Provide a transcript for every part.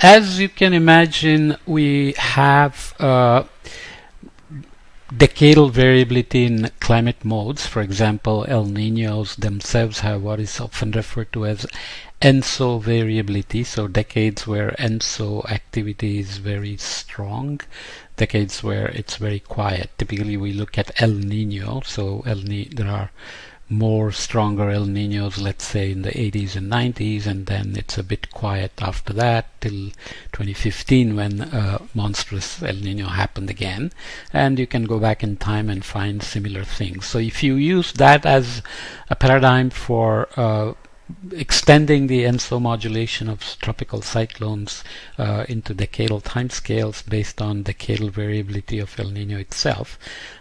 As you can imagine, we have decadal variability in climate modes. For example, El Niños themselves have what is often referred to as ENSO variability, so decades where ENSO activity is very strong, decades where it's very quiet. Typically we look at El Niño, so there are more stronger El Niños, let's say in the 80s and 90s, and then it's a bit quiet after that till 2015 when monstrous El Niño happened again. And you can go back in time and find similar things. So if you use that as a paradigm for extending the ENSO modulation of tropical cyclones into decadal timescales based on decadal variability of El Niño itself,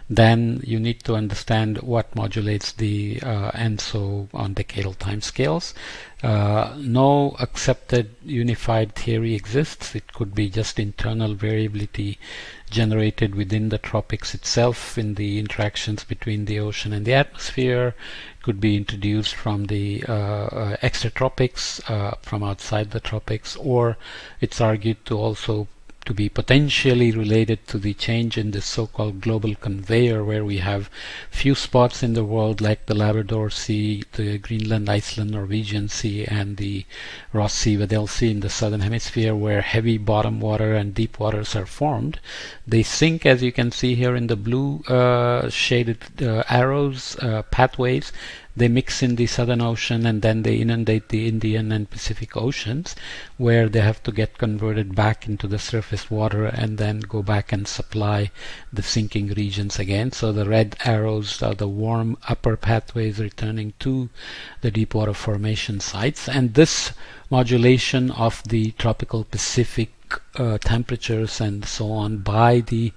then you need to understand what modulates the ENSO on decadal timescales. No accepted unified theory exists. It could be just internal variability generated within the tropics itself in the interactions between the ocean and the atmosphere. Could be introduced from the extratropics, from outside the tropics, or it's argued to also to be potentially related to the change in the so-called global conveyor, where we have few spots in the world like the Labrador Sea, the Greenland, Iceland, Norwegian Sea, and the Ross Sea, Weddell Sea in the southern hemisphere, where heavy bottom water and deep waters are formed. They sink, as you can see here in the blue shaded arrows, pathways. They mix in the Southern Ocean and then they inundate the Indian and Pacific Oceans, where they have to get converted back into the surface water and then go back and supply the sinking regions again. So the red arrows are the warm upper pathways returning to the deep water formation sites. And this modulation of the tropical Pacific temperatures and so on by the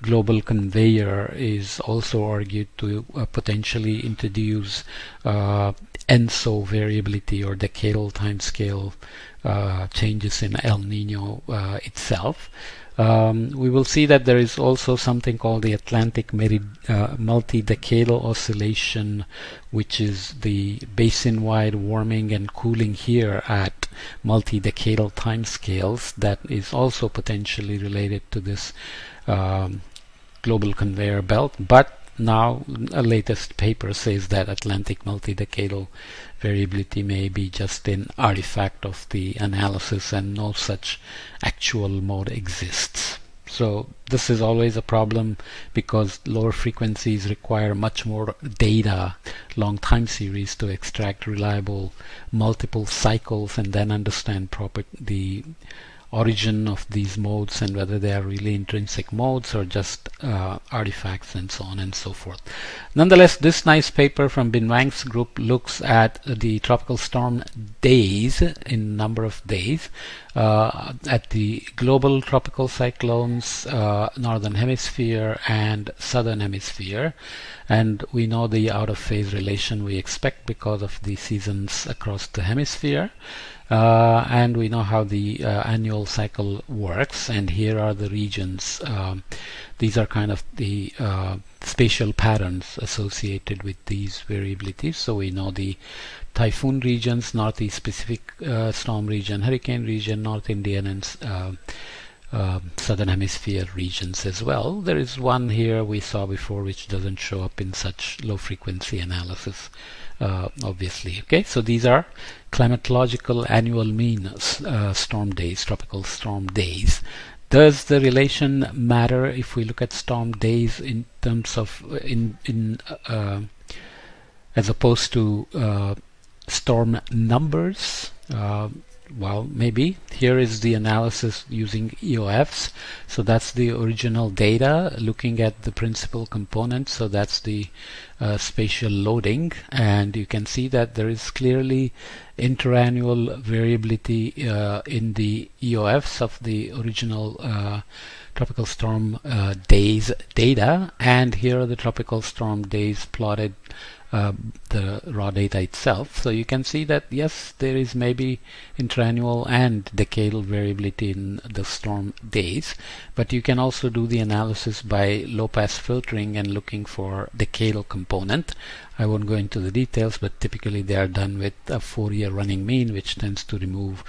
global conveyor is also argued to potentially introduce ENSO variability or decadal timescale changes in El Nino itself. We will see that there is also something called the Atlantic multi-decadal oscillation, which is the basin-wide warming and cooling here at multi-decadal timescales that is also potentially related to this global conveyor belt. But now a latest paper says that Atlantic multi-decadal variability may be just an artifact of the analysis and no such actual mode exists. So this is always a problem because lower frequencies require much more data, long time series, to extract reliable multiple cycles and then understand the origin of these modes and whether they are really intrinsic modes or just artifacts and so on and so forth. Nonetheless, this nice paper from Bin Wang's group looks at the tropical storm days in number of days at the global tropical cyclones, northern hemisphere and southern hemisphere, and we know the out of phase relation we expect because of the seasons across the hemisphere. And we know how the annual cycle works, and here are the regions. These are kind of the spatial patterns associated with these variabilities. So we know the typhoon regions, Northeast Pacific storm region, hurricane region, North Indian and southern hemisphere regions as well. There is one here we saw before which doesn't show up in such low frequency analysis, obviously. Okay, so these are climatological annual mean storm days, tropical storm days. Does the relation matter if we look at storm days in terms of as opposed to storm numbers? Well, maybe. Here is the analysis using EOFs. So that's the original data looking at the principal component. So that's the spatial loading, and you can see that there is clearly interannual variability in the EOFs of the original tropical storm days data, and here are the tropical storm days plotted, the raw data itself. So you can see that yes, there is maybe interannual and decadal variability in the storm days, but you can also do the analysis by low pass filtering and looking for decadal component. I won't go into the details, but typically they are done with a Fourier running mean, which tends to remove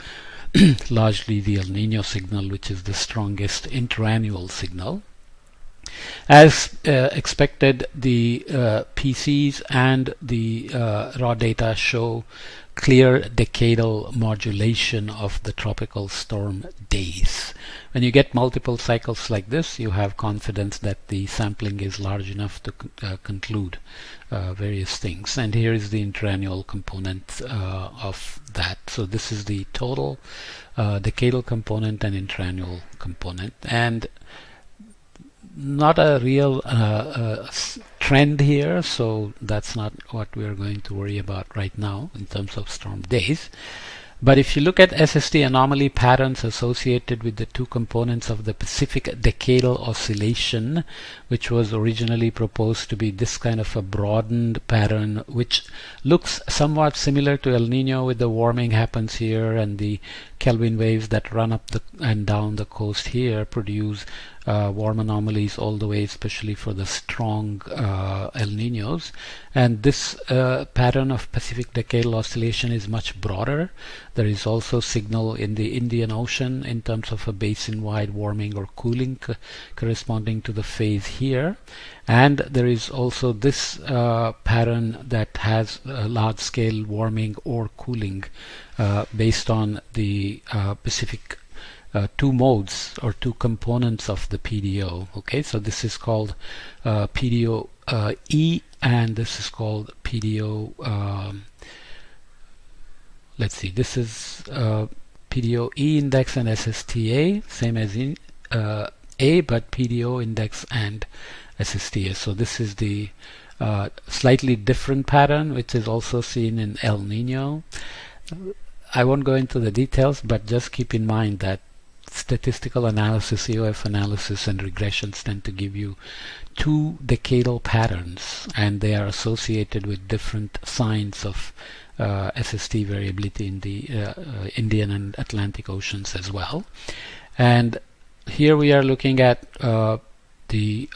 largely the El Nino signal, which is the strongest interannual signal. As expected, the PCs and the raw data show clear decadal modulation of the tropical storm days. When you get multiple cycles like this, you have confidence that the sampling is large enough to conclude various things. And here is the interannual component of that. So this is the total decadal component and interannual component. And not a real trend here, so that's not what we're going to worry about right now in terms of storm days. But if you look at SST anomaly patterns associated with the two components of the Pacific decadal oscillation, which was originally proposed to be this kind of a broadened pattern, which looks somewhat similar to El Nino, with the warming happens here and the Kelvin waves that run up and down the coast here produce warm anomalies all the way, especially for the strong El Ninos. And this pattern of Pacific decadal oscillation is much broader. There is also signal in the Indian Ocean in terms of a basin-wide warming or cooling corresponding to the phase here. And there is also this pattern that has large-scale warming or cooling based on the Pacific two modes or two components of the PDO. Okay, so this is called PDO E, and this is called PDO. Let's see, this is PDO E index and SSTA, same as in A, but PDO index and SSTA. So this is the slightly different pattern, which is also seen in El Nino. I won't go into the details, but just keep in mind that statistical analysis, EOF analysis, and regressions tend to give you two decadal patterns, and they are associated with different signs of SST variability in the Indian and Atlantic Oceans as well. And here we are looking at the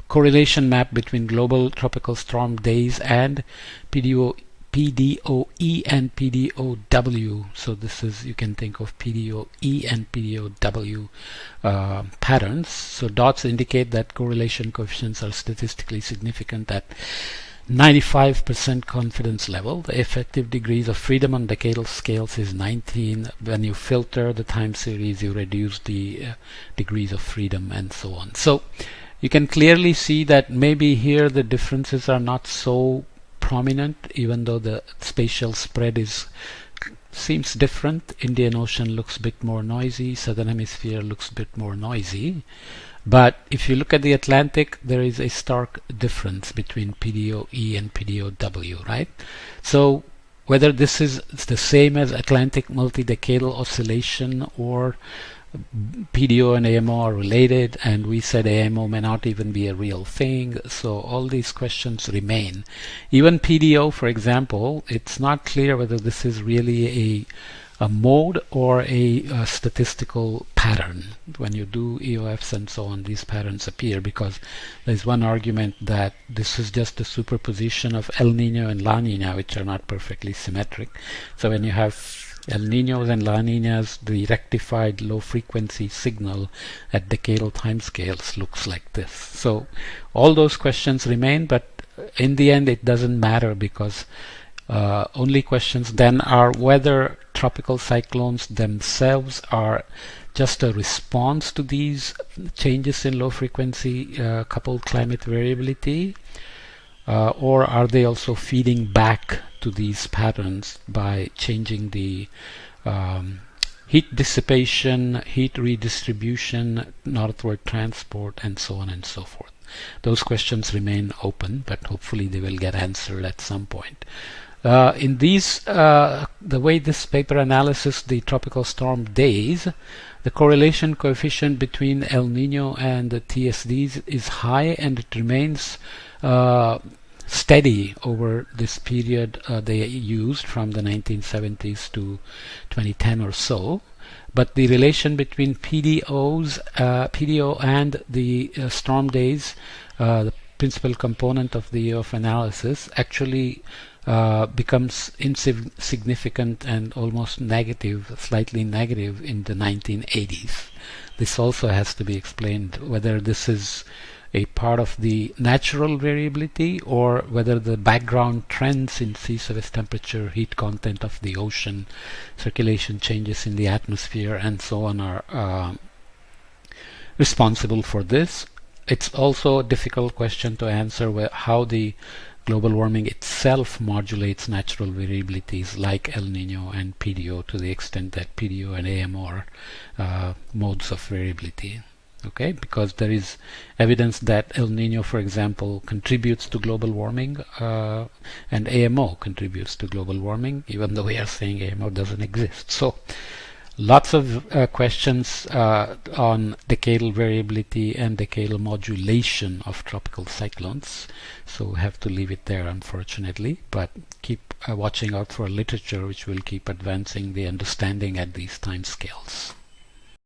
correlation map between global tropical storm days and PDOE and PDOW. So this is, you can think of PDOE and PDOW patterns. So dots indicate that correlation coefficients are statistically significant at 95% confidence level. The effective degrees of freedom on decadal scales is 19. When you filter the time series, you reduce the degrees of freedom and so on. So you can clearly see that maybe here the differences are not so prominent, even though the spatial spread seems different. Indian Ocean looks a bit more noisy, Southern Hemisphere looks a bit more noisy. But if you look at the Atlantic, there is a stark difference between PDOE and PDOW, right? So whether this is the same as Atlantic multi-decadal oscillation or PDO and AMO are related, and we said AMO may not even be a real thing, so all these questions remain. Even PDO, for example, it's not clear whether this is really a mode or a statistical pattern. When you do EOFs and so on, these patterns appear, because there's one argument that this is just a superposition of El Nino and La Nina, which are not perfectly symmetric. So when you have El Ninos and La Ninas, the rectified low frequency signal at decadal timescales looks like this. So all those questions remain, but in the end it doesn't matter, because only questions then are whether tropical cyclones themselves are just a response to these changes in low frequency coupled climate variability, or are they also feeding back to these patterns by changing the heat dissipation, heat redistribution, northward transport, and so on and so forth. Those questions remain open, but hopefully they will get answered at some point. In these, the way this paper analyzes the tropical storm days, the correlation coefficient between El Nino and the TSDs is high, and it remains steady over this period they used from the 1970s to 2010 or so. But the relation between PDO and the storm days, the principal component of the EOF analysis, actually becomes insignificant and almost negative, slightly negative in the 1980s. This also has to be explained, whether this is a part of the natural variability or whether the background trends in sea surface temperature, heat content of the ocean, circulation changes in the atmosphere, and so on are responsible for this. It's also a difficult question to answer how the global warming itself modulates natural variabilities like El Nino and PDO, to the extent that PDO and AMO are modes of variability. Okay, because there is evidence that El Nino, for example, contributes to global warming, and AMO contributes to global warming, even though we are saying AMO doesn't exist. So lots of questions on decadal variability and decadal modulation of tropical cyclones. So we have to leave it there, unfortunately, but keep watching out for literature which will keep advancing the understanding at these time scales.